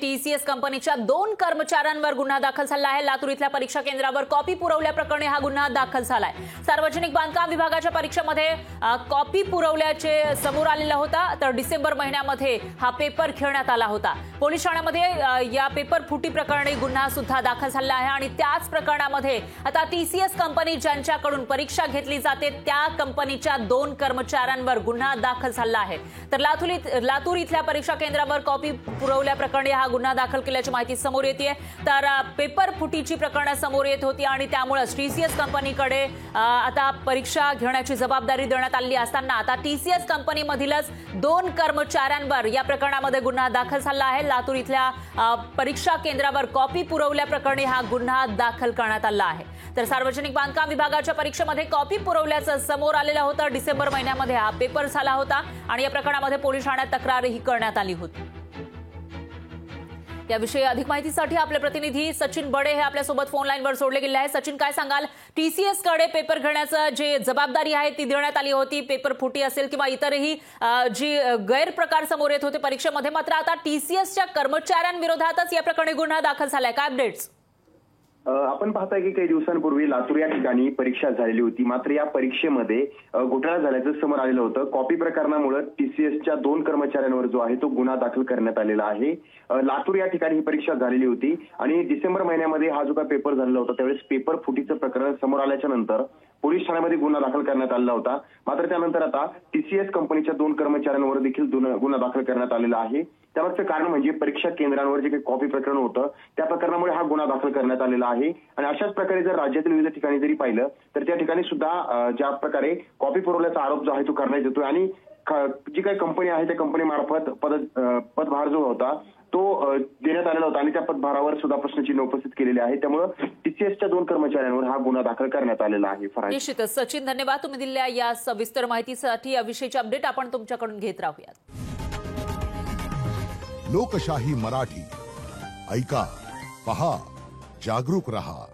TCS कंपनीच्या 2 कर्मचाऱ्यांवर गुन्हा दाखल झाला आहे। लातूर इथल्या परीक्षा केंद्रावर कॉपी पुरवल्याप्रकरणी हा गुन्हा दाखल झालाय। सार्वजनिक बांधकाम विभागाच्या परीक्षेमध्ये कॉपी पुरवल्याचे समोर आलेला होता, तर डिसेंबर महिन्यामध्ये हा पेपर खेळण्यात आला होता। पोलीस ठाण्यामध्ये या पेपर फुटी प्रकरणी गुन्हा सुद्धा दाखल झाला आहे आणि त्याच प्रकरणामध्ये आता टीसीएस कंपनी ज्यांच्याकडून परीक्षा घेतली जाते त्या कंपनीच्या 2 कर्मचाऱ्यांवर गुन्हा दाखल झाला आहे। तर लातूर इथल्या परीक्षा केंद्रावर कॉपी पुरवल्याप्रकरणी हा गुन्हा दाखल केल्याची माहिती समोर येते। तर पेपर फुटीची प्रकरणं समोर येत होती आणि त्यामुळे टीसीएस कंपनीकडे आता परीक्षा घेण्याची जबाबदारी देण्यात आली असताना आता टीसीएस कंपनीमधीलच 2 कर्मचाऱ्यांवर या प्रकरणामध्ये गुन्हा दाखल झाला आहे। लातूर इथल्या परीक्षा केंद्रावर कॉपी पुरवल्याप्रकरणी हा गुन्हा दाखल करण्यात आला आहे। तर सार्वजनिक बांधकाम विभागाच्या परीक्षेमध्ये कॉपी पुरवल्याचं समोर आलेलं होतं। डिसेंबर महिन्यामध्ये हा पेपर झाला होता आणि या प्रकरणामध्ये पोलीस ठाण्यात तक्रारही करण्यात आली होती। याविषयी अधिक माहितीसाठी आपले प्रतिनिधी सचिन बडे हे आपल्या सोबत फोन लाईनवर जोडले गेले आहेत। सचिन, काय सांगाल? टीसीएस कडे पेपर घेण्याचं जे जबाबदारी आहे ती देण्यात आली होती, पेपर फुटी असेल किंवा इतरही जी गैरप्रकार समोर येत होते परीक्षेमध्ये, मात्र आता टीसीएसच्या कर्मचाऱ्यांविरोधातच या प्रकरणी गुन्हा दाखल झालाय। काय अपडेट्स? आपण पाहताय की काही दिवसांपूर्वी लातूर या ठिकाणी परीक्षा झालेली होती, मात्र या परीक्षेमध्ये घोटाळा झाल्याचं समोर आलेलं होतं। कॉपी प्रकरणामुळे टीसीएसच्या 2 कर्मचाऱ्यांवर जो आहे तो गुन्हा दाखल करण्यात आलेला आहे। लातूर या ठिकाणी ही परीक्षा झालेली होती आणि डिसेंबर महिन्यामध्ये हा जो काही पेपर झालेला होता त्यावेळेस पेपर फुटीचं प्रकरण समोर आल्याच्या नंतर पोलीस ठाण्यामध्ये गुन्हा दाखल करण्यात आलेला होता। मात्र त्यानंतर आता टीसीएस कंपनीच्या 2 कर्मचाऱ्यांवर देखील गुन्हा दाखल करण्यात आलेला आहे। त्यामागचं कारण म्हणजे परीक्षा केंद्रांवर जे काही कॉपी प्रकरण होतं त्या प्रकरणामुळे हा गुन्हा दाखल करण्यात आलेला आहे। आणि अशाच प्रकारे जर राज्यातील विविध ठिकाणी जरी पाहिलं तर त्या ठिकाणी सुद्धा ज्या प्रकारे कॉपी पुरवल्याचा आरोप जो आहे तो करण्यात येतोय आणि जी काही कंपनी आहे त्या कंपनी मार्फत पदभार जो होता तो देण्यात आलेला होता आणि त्या पदभारावर सुद्धा प्रश्नचिन्ह उपस्थित केलेले आहे। त्यामुळे टीसीएसच्या 2 कर्मचाऱ्यांवर हा गुन्हा दाखल करण्यात आलेला आहे। निश्चितच सचिन, धन्यवाद तुम्ही दिलेल्या या सविस्तर माहितीसाठी। याविषयीची अपडेट आपण तुमच्याकडून घेत राहूयात। लोकशाही मराठी ऐका, पहा, जागरूक रहा।